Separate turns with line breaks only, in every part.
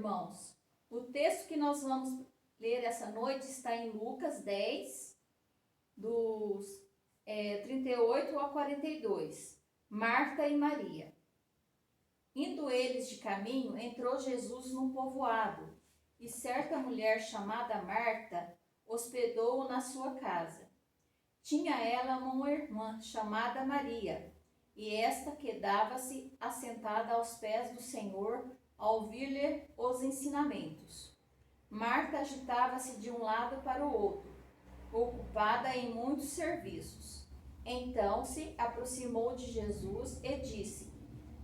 irmãos. O texto que nós vamos ler essa noite está em Lucas 10, dos 38 a 42. Marta e Maria. Indo eles de caminho, entrou Jesus num povoado, e certa mulher chamada Marta hospedou-o na sua casa. Tinha ela uma irmã chamada Maria, e esta quedava-se assentada aos pés do Senhor a ouvir-lhe os ensinamentos. Marta agitava-se de um lado para o outro, ocupada em muitos serviços. Então se aproximou de Jesus e disse: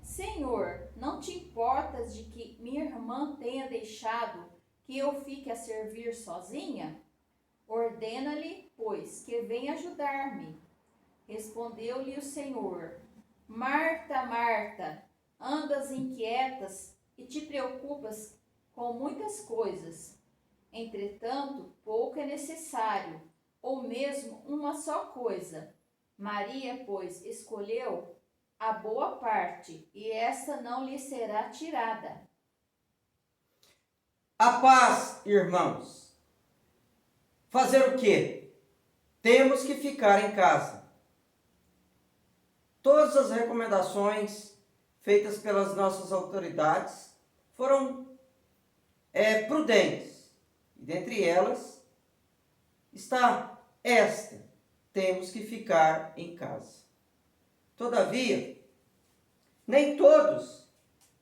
Senhor, não te importas de que minha irmã tenha deixado que eu fique a servir sozinha? Ordena-lhe, pois, que venha ajudar-me. Respondeu-lhe o Senhor: Marta, Marta, andas inquietas e te preocupas com muitas coisas. Entretanto, pouco é necessário, ou mesmo uma só coisa. Maria, pois, escolheu a boa parte, e esta não lhe será tirada.
A paz, irmãos. Fazer o quê? Temos que ficar em casa. Todas as recomendações feitas pelas nossas autoridades foram prudentes. E dentre elas está esta: temos que ficar em casa. Todavia, nem todos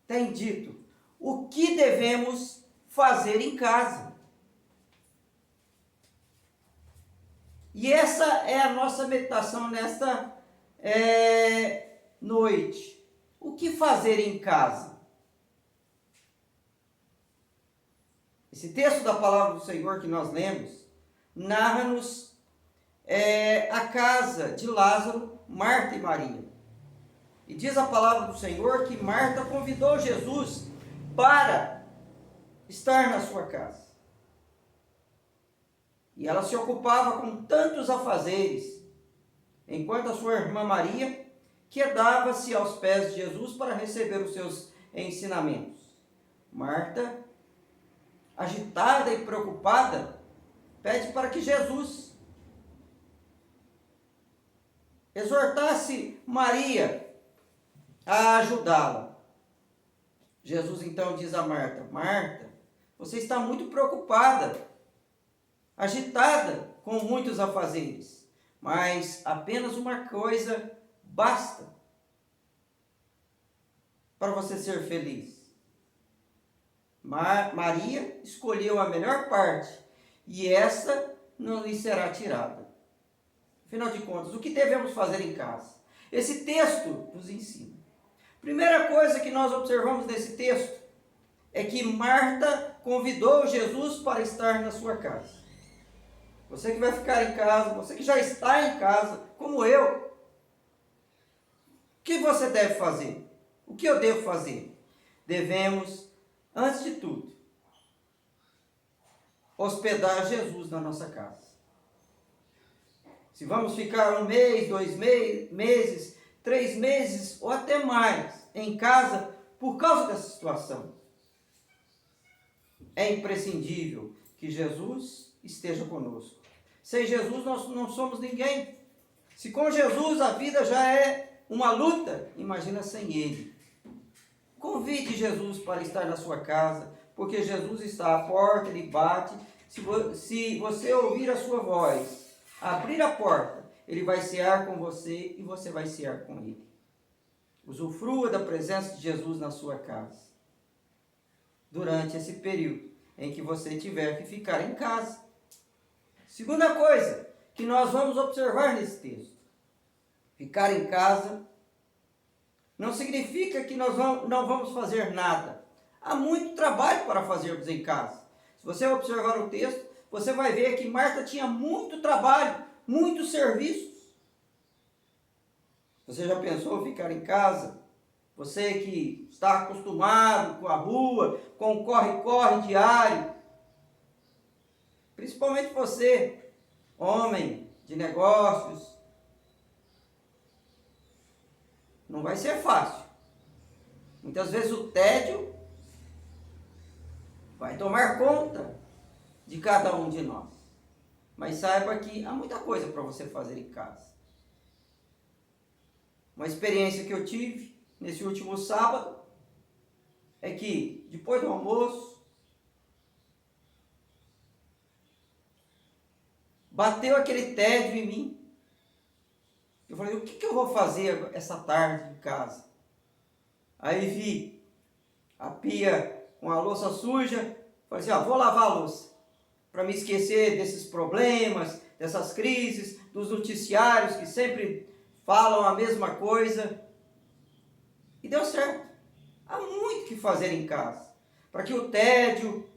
têm dito o que devemos fazer em casa. E essa é a nossa meditação nesta noite. O que fazer em casa? Esse texto da palavra do Senhor que nós lemos narra-nos a casa de Lázaro, Marta e Maria. E diz a palavra do Senhor que Marta convidou Jesus para estar na sua casa. E ela se ocupava com tantos afazeres, enquanto a sua irmã Maria quedava-se aos pés de Jesus para receber os seus ensinamentos. Marta, agitada e preocupada, pede para que Jesus exortasse Maria a ajudá-la. Jesus então diz a Marta: Marta, você está muito preocupada, agitada com muitos afazeres, mas apenas uma coisa basta para você ser feliz. Maria escolheu a melhor parte, e essa não lhe será tirada. Afinal de contas, o que devemos fazer em casa? Esse texto nos ensina. Primeira coisa que nós observamos nesse texto é que Marta convidou Jesus para estar na sua casa. Você que vai ficar em casa, você que já está em casa, como eu, o que você deve fazer? O que eu devo fazer? Devemos, antes de tudo, hospedar Jesus na nossa casa. Se vamos ficar 1 mês, 2 meses, 3 meses ou até mais em casa por causa dessa situação, é imprescindível que Jesus esteja conosco. Sem Jesus nós não somos ninguém. Se com Jesus a vida já é uma luta, imagina sem Ele. Convide Jesus para estar na sua casa, porque Jesus está à porta, Ele bate. Se você ouvir a sua voz, abrir a porta, Ele vai cear com você e você vai cear com Ele. Usufrua da presença de Jesus na sua casa, durante esse período em que você tiver que ficar em casa. Segunda coisa que nós vamos observar nesse texto: ficar em casa não significa que nós não vamos fazer nada. Há muito trabalho para fazermos em casa. Se você observar o texto, você vai ver que Marta tinha muito trabalho, muitos serviços. Você já pensou em ficar em casa? Você que está acostumado com a rua, com o corre-corre diário. Principalmente você, homem de negócios. Não vai ser fácil. Muitas vezes o tédio vai tomar conta de cada um de nós. Mas saiba que há muita coisa para você fazer em casa. Uma experiência que eu tive nesse último sábado é que, depois do almoço, bateu aquele tédio em mim. Eu falei, o que eu vou fazer essa tarde em casa? Aí vi a pia com a louça suja, falei assim, vou lavar a louça, para me esquecer desses problemas, dessas crises, dos noticiários que sempre falam a mesma coisa. E deu certo. Há muito o que fazer em casa, para que o tédio,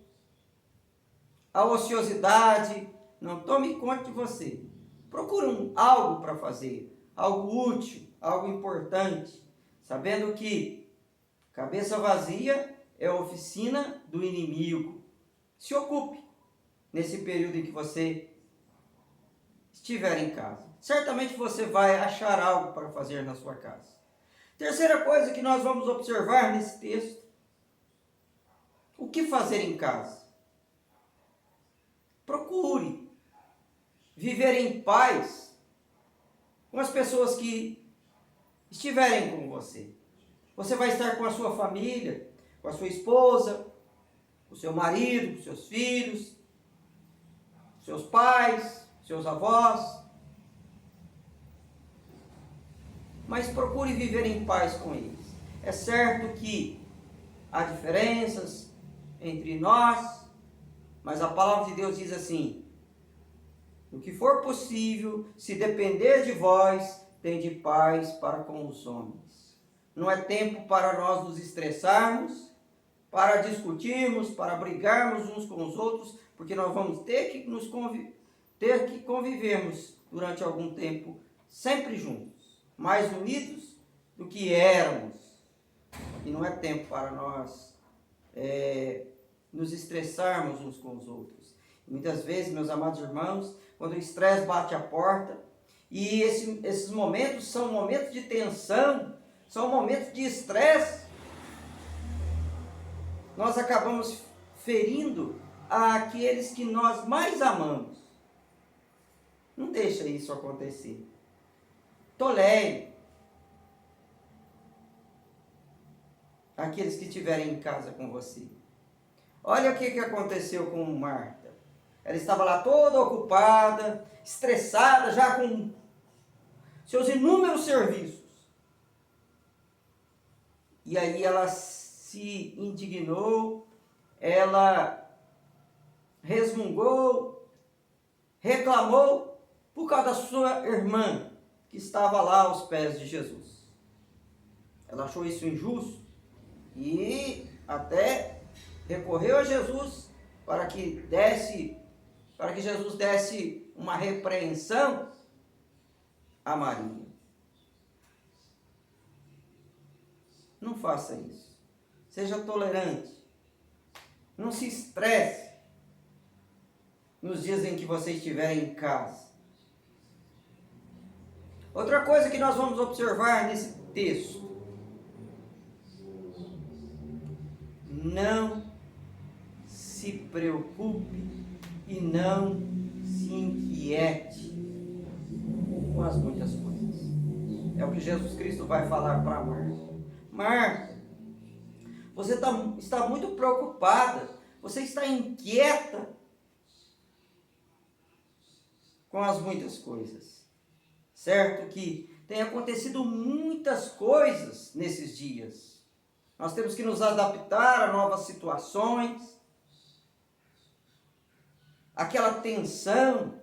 a ociosidade não tome conta de você. Procure algo para fazer, algo útil, algo importante, sabendo que cabeça vazia é a oficina do inimigo. Se ocupe nesse período em que você estiver em casa. Certamente você vai achar algo para fazer na sua casa. Terceira coisa que nós vamos observar nesse texto: o que fazer em casa? Procure viver em paz com as pessoas que estiverem com você. Você vai estar com a sua família, com a sua esposa, com o seu marido, com seus filhos, seus pais, seus avós. Mas procure viver em paz com eles. É certo que há diferenças entre nós, mas a palavra de Deus diz assim: no que for possível, se depender de vós, tende paz para com os homens. Não é tempo para nós nos estressarmos, para discutirmos, para brigarmos uns com os outros, porque nós vamos ter que convivermos durante algum tempo, sempre juntos, mais unidos do que éramos. E não é tempo para nós nos estressarmos uns com os outros. Muitas vezes, meus amados irmãos, quando o estresse bate a porta, e esses momentos são momentos de tensão, são momentos de estresse, nós acabamos ferindo aqueles que nós mais amamos. Não deixa isso acontecer. Tolere aqueles que estiverem em casa com você. Olha o que aconteceu com Marta. Ela estava lá toda ocupada, estressada, já com seus inúmeros serviços. E aí ela se indignou, ela resmungou, reclamou por causa da sua irmã, que estava lá aos pés de Jesus. Ela achou isso injusto e até recorreu a Jesus para que Jesus desse uma repreensão a Maria. Não faça isso. Seja tolerante. Não se estresse nos dias em que você estiver em casa. Outra coisa que nós vamos observar nesse texto: não se preocupe e não se inquiete com as muitas coisas. É o que Jesus Cristo vai falar para Marta. Marta, você está muito preocupada, você está inquieta com as muitas coisas. Certo que tem acontecido muitas coisas nesses dias. Nós temos que nos adaptar a novas situações. Aquela tensão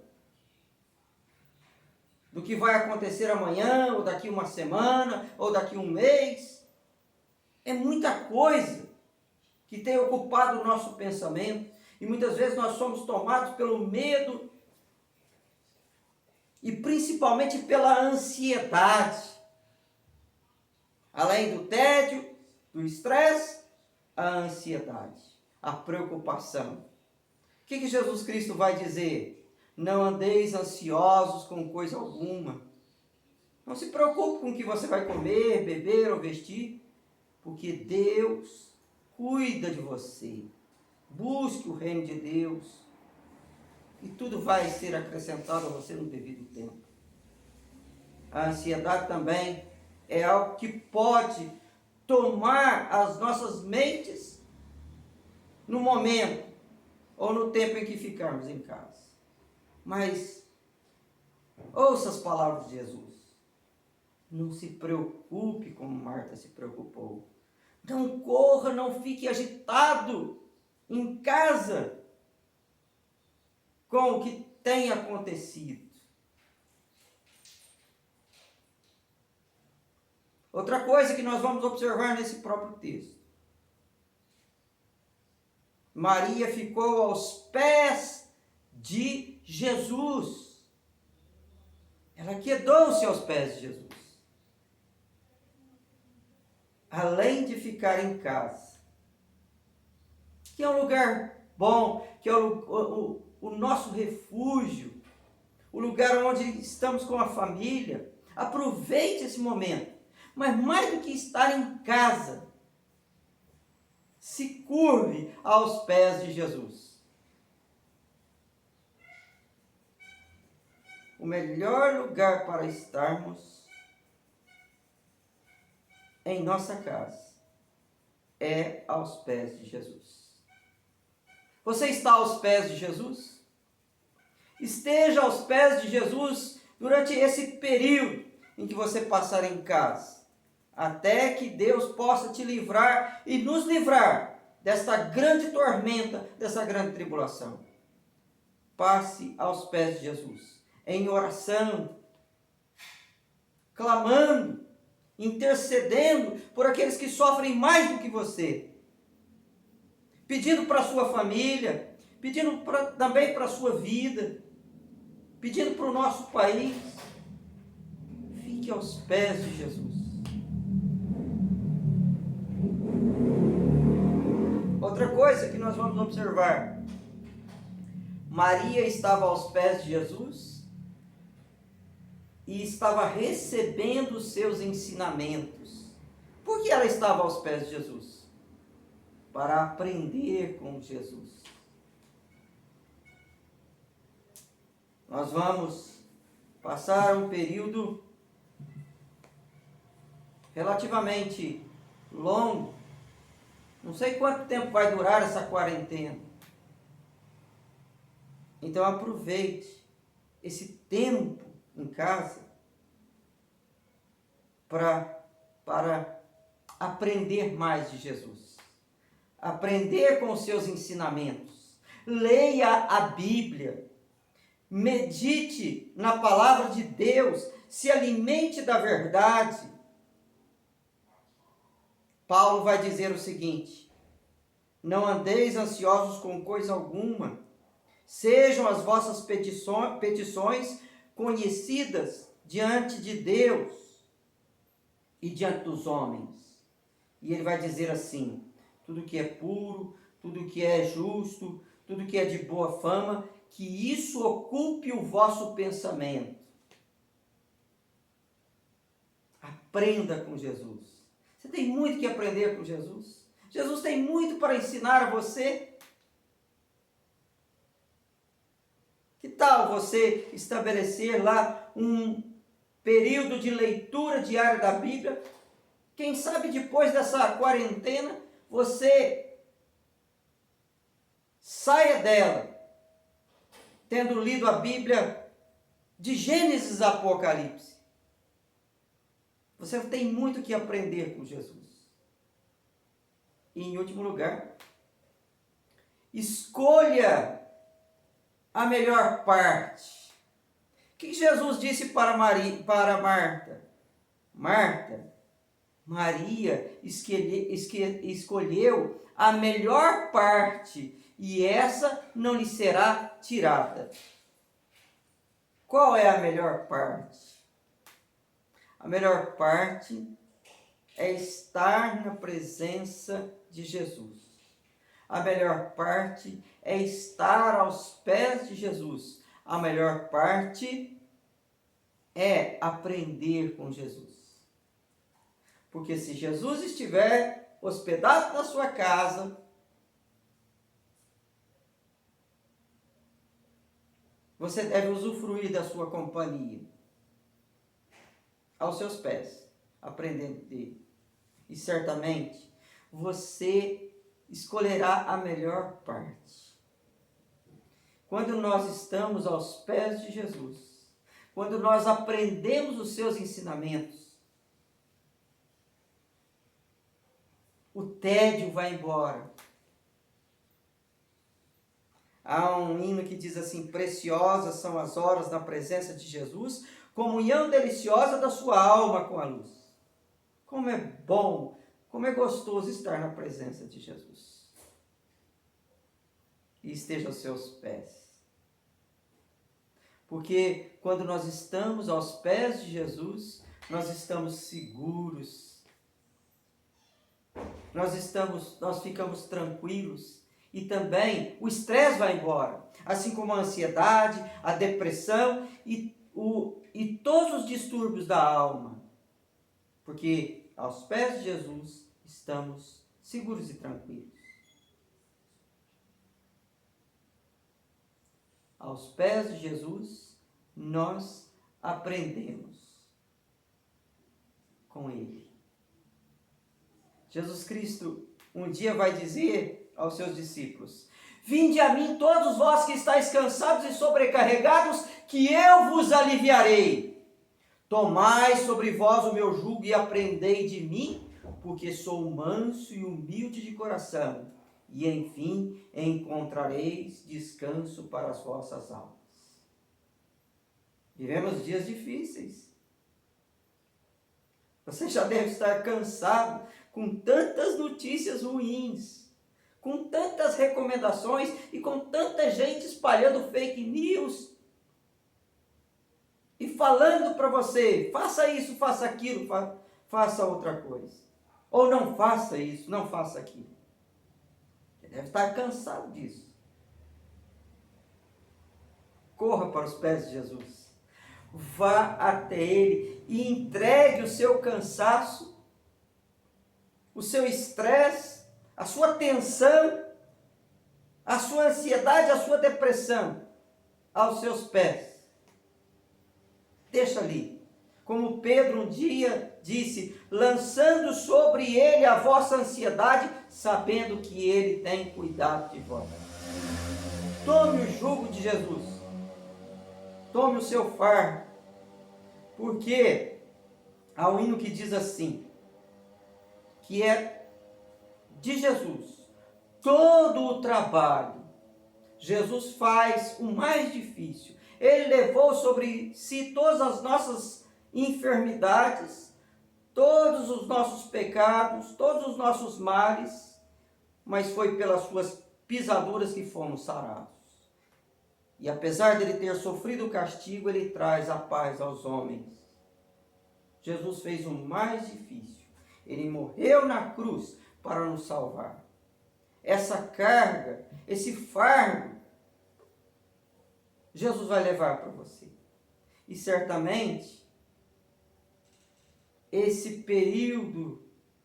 do que vai acontecer amanhã, ou daqui uma semana, ou daqui um mês. É muita coisa que tem ocupado o nosso pensamento. E muitas vezes nós somos tomados pelo medo e principalmente pela ansiedade. Além do tédio, do estresse, a ansiedade, a preocupação. O que Jesus Cristo vai dizer? Não andeis ansiosos com coisa alguma. Não se preocupe com o que você vai comer, beber ou vestir, porque Deus cuida de você. Busque o reino de Deus. E tudo vai ser acrescentado a você no devido tempo. A ansiedade também é algo que pode tomar as nossas mentes no momento ou no tempo em que ficarmos em casa. Mas ouça as palavras de Jesus. Não se preocupe como Marta se preocupou. Não corra, não fique agitado em casa com o que tem acontecido. Outra coisa que nós vamos observar nesse próprio texto. Maria ficou aos pés de Jesus. Ela quedou-se aos pés de Jesus. Além de ficar em casa, que é um lugar bom, que é o nosso refúgio, o lugar onde estamos com a família. Aproveite esse momento. Mas mais do que estar em casa, se curve aos pés de Jesus. O melhor lugar para estarmos em nossa casa é aos pés de Jesus. Você está aos pés de Jesus? Esteja aos pés de Jesus durante esse período em que você passar em casa, até que Deus possa te livrar e nos livrar desta grande tormenta, dessa grande tribulação. Passe aos pés de Jesus, em oração, clamando, intercedendo por aqueles que sofrem mais do que você, pedindo para a sua família, pedindo também para a sua vida, pedindo para o nosso país. Fique aos pés de Jesus. Outra coisa que nós vamos observar: Maria estava aos pés de Jesus e estava recebendo os seus ensinamentos. Por que ela estava aos pés de Jesus? Para aprender com Jesus. Nós vamos passar um período relativamente longo. Não sei quanto tempo vai durar essa quarentena. Então aproveite esse tempo em casa para aprender mais de Jesus. Aprender com os seus ensinamentos. Leia a Bíblia. Medite na palavra de Deus. Se alimente da verdade. Paulo vai dizer o seguinte: não andeis ansiosos com coisa alguma, sejam as vossas petições conhecidas diante de Deus e diante dos homens. E ele vai dizer assim: tudo que é puro, tudo que é justo, tudo que é de boa fama, que isso ocupe o vosso pensamento. Aprenda com Jesus. Você tem muito que aprender com Jesus. Jesus tem muito para ensinar a você. Que tal você estabelecer lá um período de leitura diária da Bíblia? Quem sabe depois dessa quarentena você saia dela tendo lido a Bíblia de Gênesis a Apocalipse. Você tem muito que aprender com Jesus. E em último lugar, escolha a melhor parte. O que Jesus disse para Marta? Marta, Maria escolheu a melhor parte e essa não lhe será tirada. Qual é a melhor parte? A melhor parte é estar na presença de Jesus. A melhor parte é estar aos pés de Jesus. A melhor parte é aprender com Jesus. Porque se Jesus estiver hospedado na sua casa, Você deve usufruir da sua companhia aos seus pés, aprendendo dele. E certamente você escolherá a melhor parte. Quando nós estamos aos pés de Jesus, quando nós aprendemos os seus ensinamentos, o tédio vai embora. Há um hino que diz assim: preciosas são as horas na presença de Jesus, comunhão deliciosa da sua alma com a luz. Como é bom, como é gostoso estar na presença de Jesus. E esteja aos seus pés. Porque quando nós estamos aos pés de Jesus, nós estamos seguros. Nós ficamos tranquilos. E também o estresse vai embora. Assim como a ansiedade, a depressão e todos os distúrbios da alma. Porque aos pés de Jesus estamos seguros e tranquilos. Aos pés de Jesus nós aprendemos com Ele. Jesus Cristo um dia vai dizer aos seus discípulos: vinde a mim todos vós que estáis cansados e sobrecarregados, que eu vos aliviarei. Tomai sobre vós o meu jugo e aprendei de mim, porque sou manso e humilde de coração, e enfim encontrareis descanso para as vossas almas. Vivemos dias difíceis. Você já deve estar cansado com tantas notícias ruins, com tantas recomendações e com tanta gente espalhando fake news e falando para você: faça isso, faça aquilo, faça outra coisa. Ou não faça isso, não faça aquilo. Você deve estar cansado disso. Corra para os pés de Jesus. Vá até Ele e entregue o seu cansaço, o seu estresse, a sua tensão, a sua ansiedade, a sua depressão aos seus pés. Deixa ali. Como Pedro um dia disse: lançando sobre Ele a vossa ansiedade, sabendo que Ele tem cuidado de vós. Tome o jugo de Jesus. Tome o seu fardo. Porque há um hino que diz assim, que é de Jesus. Todo o trabalho Jesus faz o mais difícil. Ele levou sobre si todas as nossas enfermidades, todos os nossos pecados, todos os nossos males, mas foi pelas suas pisaduras que fomos sarados. E apesar dele ter sofrido o castigo, ele traz a paz aos homens. Jesus fez o mais difícil. Ele morreu na cruz para nos salvar. Essa carga, esse fardo, Jesus vai levar para você. E certamente, esse período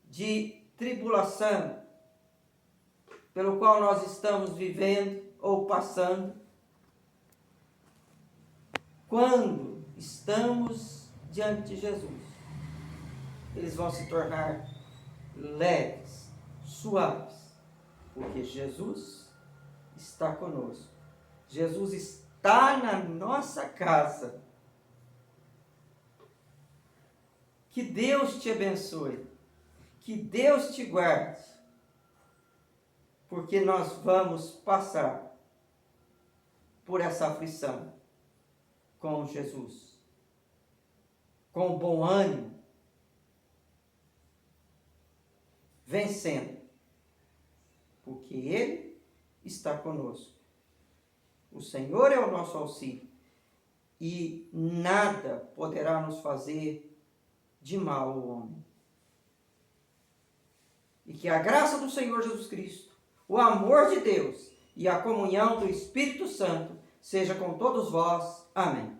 de tribulação, pelo qual nós estamos vivendo ou passando, quando estamos diante de Jesus, eles vão se tornar leves, suaves, porque Jesus está conosco. Jesus está na nossa casa. Que Deus te abençoe, que Deus te guarde, porque nós vamos passar por essa aflição com Jesus, com bom ânimo, vencendo, porque Ele está conosco. O Senhor é o nosso auxílio e nada poderá nos fazer de mal ao homem. E que a graça do Senhor Jesus Cristo, o amor de Deus e a comunhão do Espírito Santo seja com todos vós. Amém.